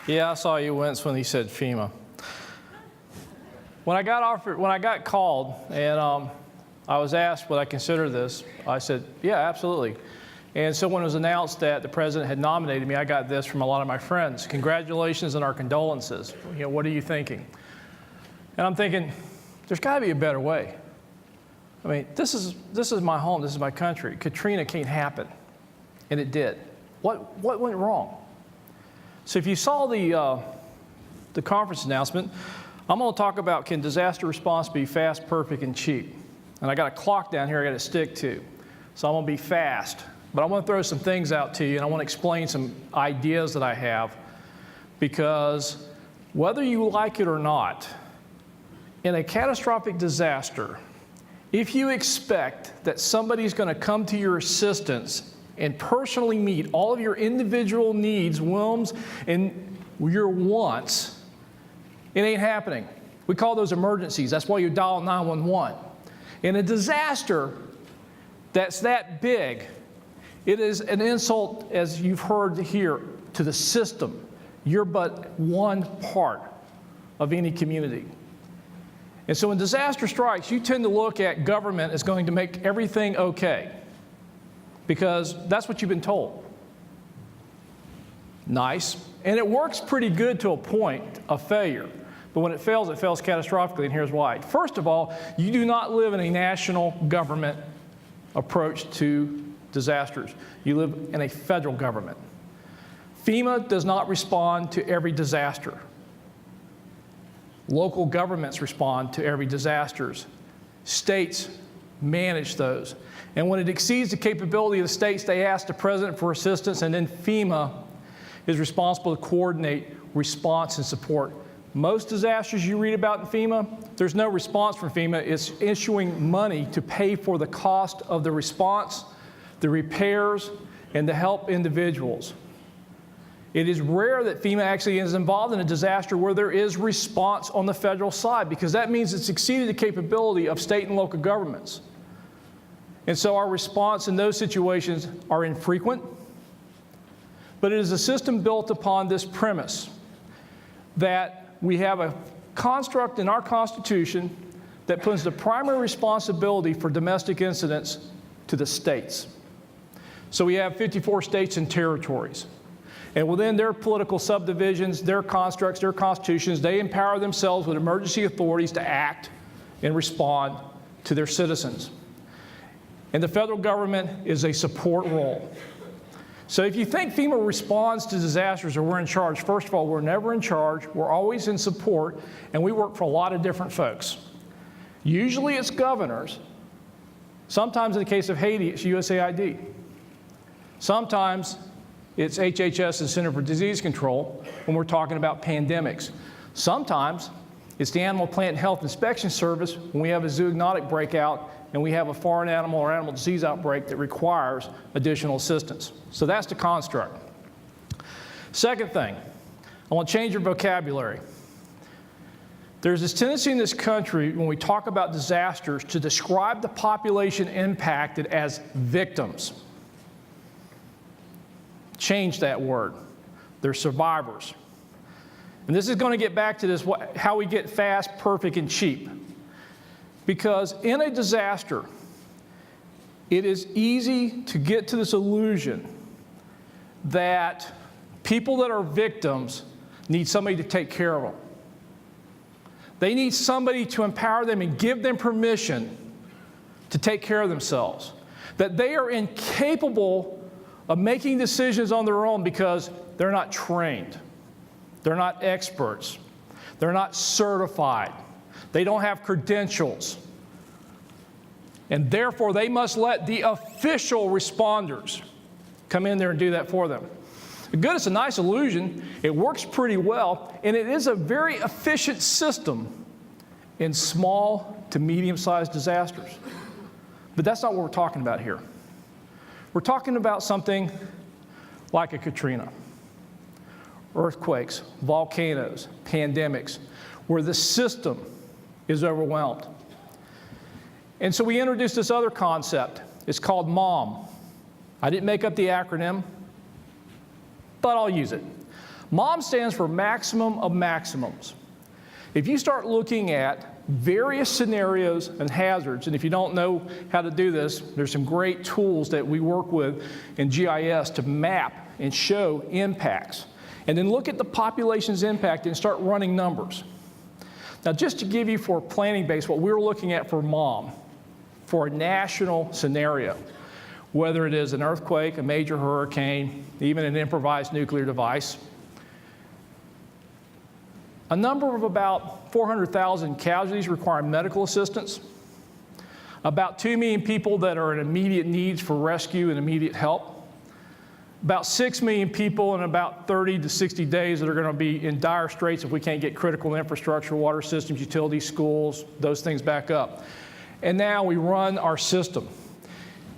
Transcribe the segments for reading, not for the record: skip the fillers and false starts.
Yeah, I saw you wince when he said FEMA. When I got called and I was asked would I consider this, I said, yeah, absolutely. And so when it was announced that the president had nominated me, I got this from a lot of my friends. Congratulations and our condolences. You know, what are you thinking? And I'm thinking, there's got to be a better way. I mean, this is my home, this is my country. Katrina can't happen. And it did. What went wrong? So if you saw the conference announcement, I'm going to talk about can disaster response be fast, perfect, and cheap. And I got a clock down here I got to stick to. So I'm going to be fast. But I want to throw some things out to you, and I want to explain some ideas that I have. Because whether you like it or not, in a catastrophic disaster, if you expect that somebody's going to come to your assistance and personally meet all of your individual needs, whims, and your wants, it ain't happening. We call those emergencies. That's why you dial 911. In a disaster that's that big, it is an insult, as you've heard here, to the system. You're but one part of any community. And so when disaster strikes, you tend to look at government as going to make everything okay, because that's what you've been told. Nice. And it works pretty good to a point of failure. But when it fails catastrophically, and here's why. First of all, you do not live in a national government approach to disasters. You live in a federal government. FEMA does not respond to every disaster. Local governments respond to every disasters. States manage those. And when it exceeds the capability of the states, they ask the president for assistance, and then FEMA is responsible to coordinate response and support. Most disasters you read about in FEMA, there's no response from FEMA. It's issuing money to pay for the cost of the response, the repairs, and to help individuals. It is rare that FEMA actually is involved in a disaster where there is response on the federal side, because that means it's exceeded the capability of state and local governments. And so our response in those situations are infrequent, but it is a system built upon this premise that we have a construct in our Constitution that puts the primary responsibility for domestic incidents to the states. So we have 54 states and territories. And within their political subdivisions, their constructs, their constitutions, they empower themselves with emergency authorities to act and respond to their citizens. And the federal government is a support role. So if you think FEMA responds to disasters or we're in charge, first of all, we're never in charge. We're always in support, and we work for a lot of different folks. Usually it's governors. Sometimes in the case of Haiti, it's USAID. Sometimes it's HHS and Center for Disease Control when we're talking about pandemics. Sometimes it's the Animal Plant Health Inspection Service when we have a zoonotic breakout and we have a foreign animal or animal disease outbreak that requires additional assistance. So that's the construct. Second thing, I want to change your vocabulary. There's this tendency in this country when we talk about disasters to describe the population impacted as victims. Change that word. They're survivors. And this is going to get back to this, how we get fast, perfect, and cheap. Because in a disaster, it is easy to get to this illusion that people that are victims need somebody to take care of them. They need somebody to empower them and give them permission to take care of themselves. That they are incapable of making decisions on their own because they're not trained. They're not experts. They're not certified. They don't have credentials. And therefore, they must let the official responders come in there and do that for them. Good, it's a nice illusion. It works pretty well, and it is a very efficient system in small to medium-sized disasters. But that's not what we're talking about here. We're talking about something like a Katrina, earthquakes, volcanoes, pandemics, where the system is overwhelmed. And so we introduced this other concept. It's called MOM. I didn't make up the acronym, but I'll use it. MOM stands for maximum of maximums. If you start looking at various scenarios and hazards, and if you don't know how to do this, there's some great tools that we work with in GIS to map and show impacts. And then look at the population's impact and start running numbers. Now, just to give you for planning base what we're looking at for MOM, for a national scenario, whether it is an earthquake, a major hurricane, even an improvised nuclear device, a number of about 400,000 casualties require medical assistance, about 2 million people that are in immediate needs for rescue and immediate help, about 6 million people in about 30 to 60 days that are going to be in dire straits if we can't get critical infrastructure, water systems, utilities, schools, those things back up. And now we run our system.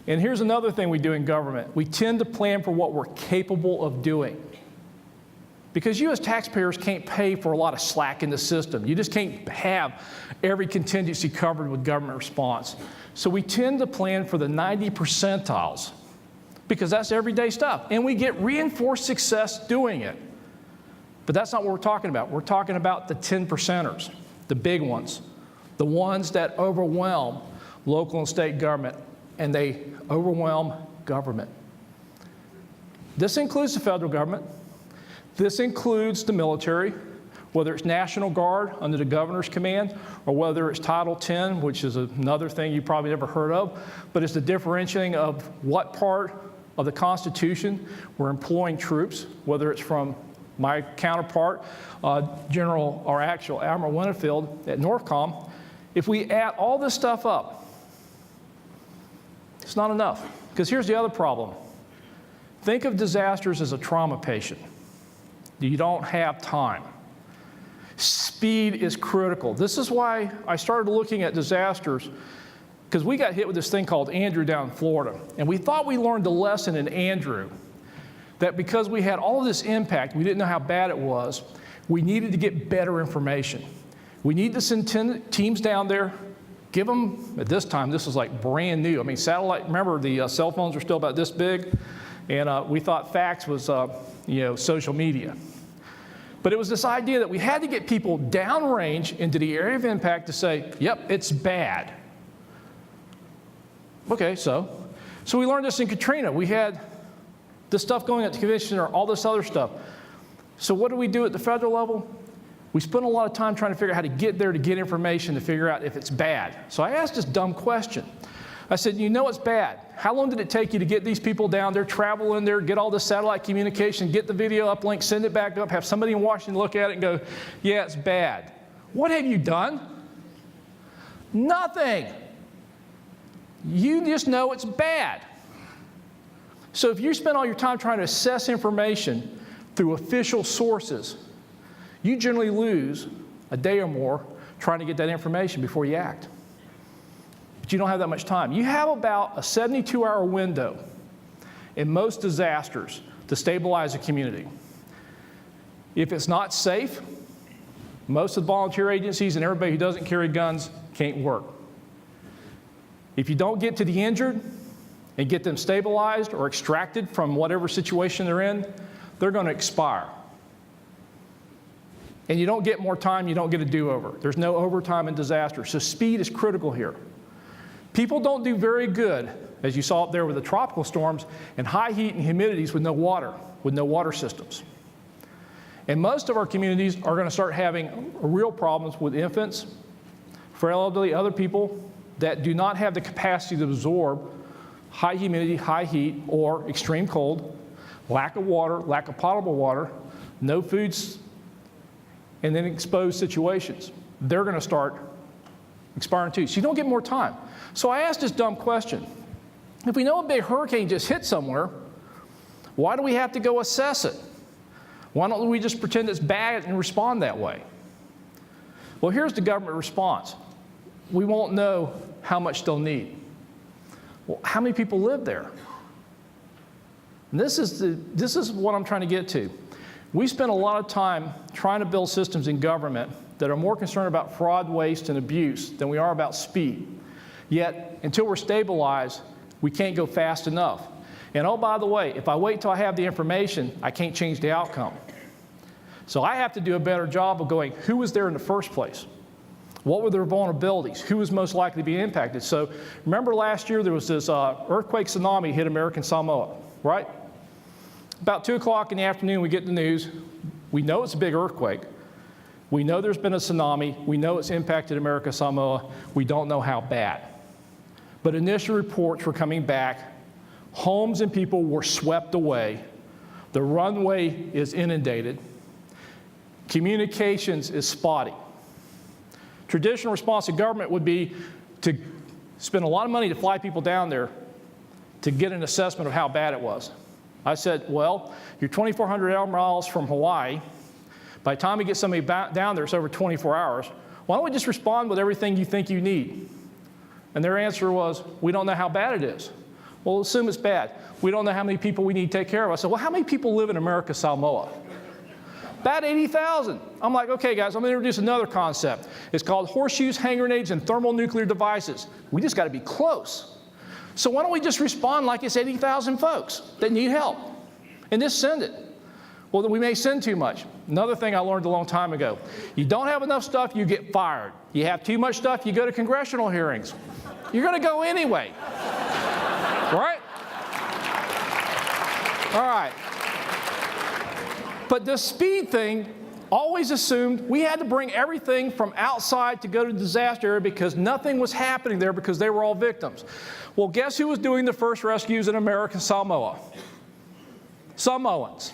And here's another thing we do in government. We tend to plan for what we're capable of doing. Because you as taxpayers can't pay for a lot of slack in the system. You just can't have every contingency covered with government response. So we tend to plan for the 90 percentiles because that's everyday stuff. And we get reinforced success doing it. But that's not what we're talking about. We're talking about the 10 percenters, the big ones, the ones that overwhelm local and state government, and they overwhelm government. This includes the federal government. This includes the military, whether it's National Guard under the governor's command, or whether it's Title X, which is another thing you probably never heard of, but it's the differentiating of what part of the Constitution we're employing troops, whether it's from my counterpart, Admiral Winfield at NORTHCOM. If we add all this stuff up, it's not enough. Because here's the other problem. Think of disasters as a trauma patient. You don't have time. Speed is critical. This is why I started looking at disasters, because we got hit with this thing called Andrew down in Florida. And we thought we learned a lesson in Andrew, that because we had all of this impact, we didn't know how bad it was, we needed to get better information. We need to send teams down there, give them, at this time, this was like brand new. I mean, satellite, remember the cell phones were still about this big, and we thought fax was, social media. But it was this idea that we had to get people downrange into the area of impact to say, yep, it's bad. Okay, so we learned this in Katrina. We had this stuff going at the convention center, all this other stuff. So what do we do at the federal level? We spend a lot of time trying to figure out how to get there to get information to figure out if it's bad. So I asked this dumb question. I said, you know it's bad. How long did it take you to get these people down there, travel in there, get all the satellite communication, get the video uplink, send it back up, have somebody in Washington look at it and go, yeah, it's bad. What have you done? Nothing. You just know it's bad. So if you spend all your time trying to assess information through official sources, you generally lose a day or more trying to get that information before you act. But you don't have that much time. You have about a 72-hour window in most disasters to stabilize a community. If it's not safe, most of the volunteer agencies and everybody who doesn't carry guns can't work. If you don't get to the injured and get them stabilized or extracted from whatever situation they're in, they're going to expire. And you don't get more time, you don't get a do-over. There's no overtime in disaster. So speed is critical here. People don't do very good, as you saw up there with the tropical storms, in high heat and humidities with no water systems. And most of our communities are going to start having real problems with infants, frail elderly, other people that do not have the capacity to absorb high humidity, high heat, or extreme cold, lack of water, lack of potable water, no foods, and then exposed situations. They're going to start expiring too. So you don't get more time. So I asked this dumb question. If we know a big hurricane just hit somewhere, why do we have to go assess it? Why don't we just pretend it's bad and respond that way? Well, here's the government response. We won't know how much they'll need. Well, how many people live there? And this is what I'm trying to get to. We spend a lot of time trying to build systems in government that are more concerned about fraud, waste, and abuse than we are about speed. Yet, until we're stabilized, we can't go fast enough. And oh, by the way, if I wait till I have the information, I can't change the outcome. So I have to do a better job of going, who was there in the first place? What were their vulnerabilities? Who was most likely to be impacted? So remember last year there was this earthquake tsunami hit American Samoa, right? About 2 o'clock in the afternoon, we get the news. We know it's a big earthquake. We know there's been a tsunami. We know it's impacted American Samoa. We don't know how bad. But initial reports were coming back. Homes and people were swept away. The runway is inundated. Communications is spotty. Traditional response to government would be to spend a lot of money to fly people down there to get an assessment of how bad it was. I said, well, you're 2,400 air miles from Hawaii. By the time we get somebody down there, it's over 24 hours. Why don't we just respond with everything you think you need? And their answer was, we don't know how bad it is. Well, assume it's bad. We don't know how many people we need to take care of. I said, well, how many people live in America Samoa? About 80,000. I'm like, okay, guys, I'm going to introduce another concept. It's called horseshoes, hand grenades, and thermonuclear devices. We just got to be close. So why don't we just respond like it's 80,000 folks that need help and just send it? Well, then we may send too much. Another thing I learned a long time ago. You don't have enough stuff, you get fired. You have too much stuff, you go to congressional hearings. You're going to go anyway. Right? All right. But the speed thing always assumed we had to bring everything from outside to go to the disaster area because nothing was happening there because they were all victims. Well, guess who was doing the first rescues in American Samoa? Samoans.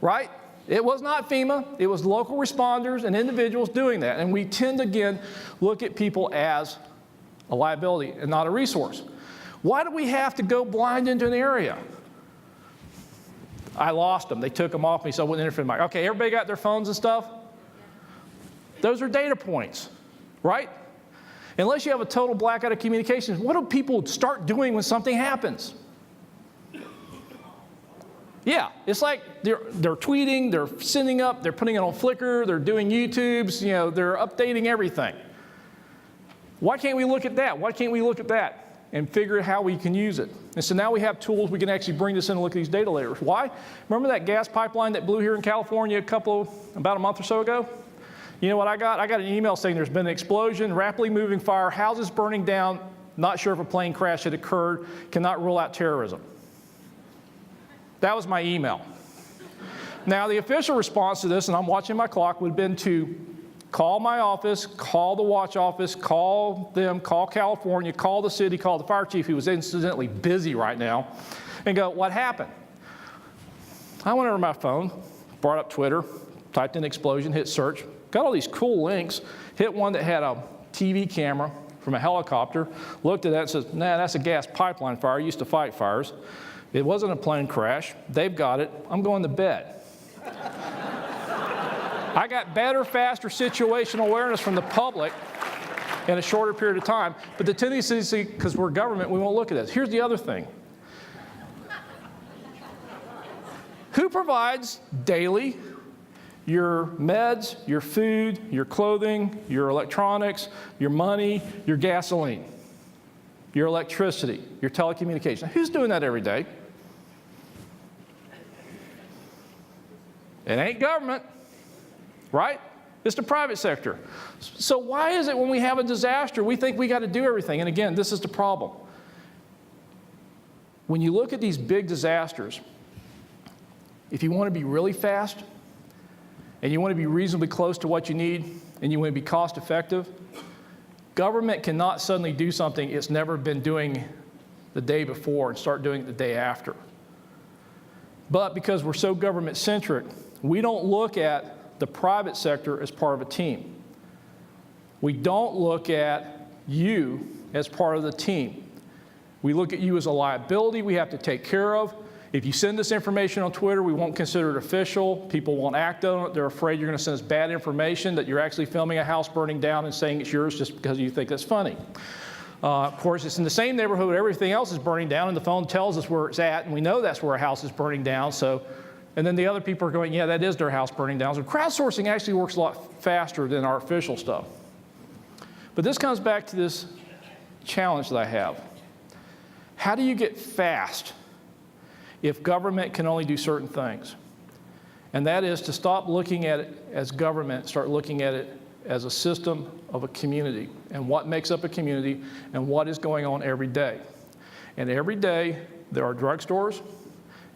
Right? It was not FEMA. It was local responders and individuals doing that. And we tend to, again, look at people as a liability and not a resource. Why do we have to go blind into an area? I lost them. They took them off me, so I wouldn't interfere. Okay, everybody got their phones and stuff? Those are data points, right? Unless you have a total blackout of communications, what do people start doing when something happens? Yeah, it's like they're tweeting, they're sending up, they're putting it on Flickr, they're doing YouTubes, they're updating everything. Why can't we look at that? Why can't we look at that and figure out how we can use it? And so now we have tools, we can actually bring this in and look at these data layers. Why? Remember that gas pipeline that blew here in California about a month or so ago? You know what I got? I got an email saying there's been an explosion, rapidly moving fire, houses burning down, not sure if a plane crash had occurred, cannot rule out terrorism. That was my email. Now, the official response to this, and I'm watching my clock, would have been to call my office, call the watch office, call them, call California, call the city, call the fire chief, who was incidentally busy right now, and go, what happened? I went over my phone, brought up Twitter, typed in explosion, hit search, got all these cool links, hit one that had a TV camera from a helicopter, looked at that and says, nah, that's a gas pipeline fire. I used to fight fires. It wasn't a plane crash. They've got it. I'm going to bed. I got better, faster situational awareness from the public in a shorter period of time. But the tendency is, because we're government, we won't look at this. Here's the other thing. Who provides daily your meds, your food, your clothing, your electronics, your money, your gasoline, your electricity, your telecommunications? Who's doing that every day? It ain't government, right? It's the private sector. So why is it when we have a disaster, we think we got to do everything? And again, this is the problem. When you look at these big disasters, if you want to be really fast, and you want to be reasonably close to what you need, and you want to be cost effective, government cannot suddenly do something it's never been doing the day before and start doing it the day after. But because we're so government-centric, we don't look at the private sector as part of a team. We don't look at you as part of the team. We look at you as a liability we have to take care of. If you send us information on Twitter, we won't consider it official. People won't act on it. They're afraid you're going to send us bad information, that you're actually filming a house burning down and saying it's yours just because you think that's funny. Of course, it's in the same neighborhood where everything else is burning down, and the phone tells us where it's at, and we know that's where a house is burning down. And then the other people are going, yeah, that is their house burning down. So crowdsourcing actually works a lot faster than our official stuff. But this comes back to this challenge that I have. How do you get fast if government can only do certain things? And that is to stop looking at it as government, start looking at it as a system of a community and what makes up a community and what is going on every day. And every day there are drugstores,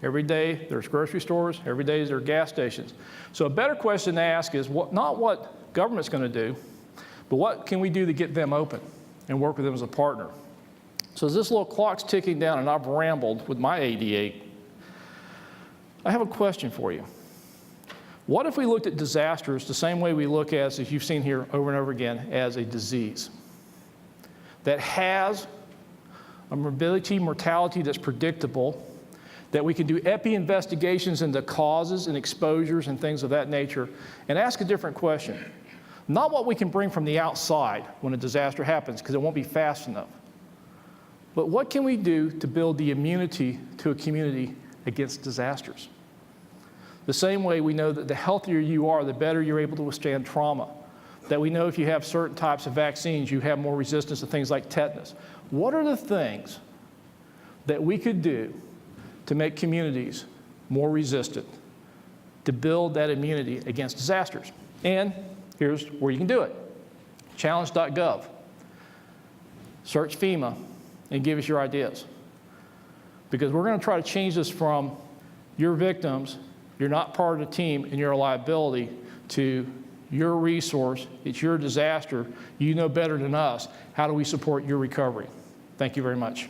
every day there's grocery stores, every day there are gas stations. So a better question to ask is not what government's going to do, but what can we do to get them open and work with them as a partner. So as this little clock's ticking down and I've rambled with my 88, I have a question for you. What if we looked at disasters the same way we look at, as you've seen here over and over again, as a disease that has a morbidity, mortality that's predictable, that we can do epi-investigations into causes and exposures and things of that nature, and ask a different question. Not what we can bring from the outside when a disaster happens, because it won't be fast enough, but what can we do to build the immunity to a community against disasters? The same way we know that the healthier you are, the better you're able to withstand trauma. That we know if you have certain types of vaccines, you have more resistance to things like tetanus. What are the things that we could do to make communities more resistant, to build that immunity against disasters? And here's where you can do it. Challenge.gov. Search FEMA and give us your ideas. Because we're going to try to change this from your victims, you're not part of the team, and you're a liability, to your resource, it's your disaster, you know better than us, how do we support your recovery? Thank you very much.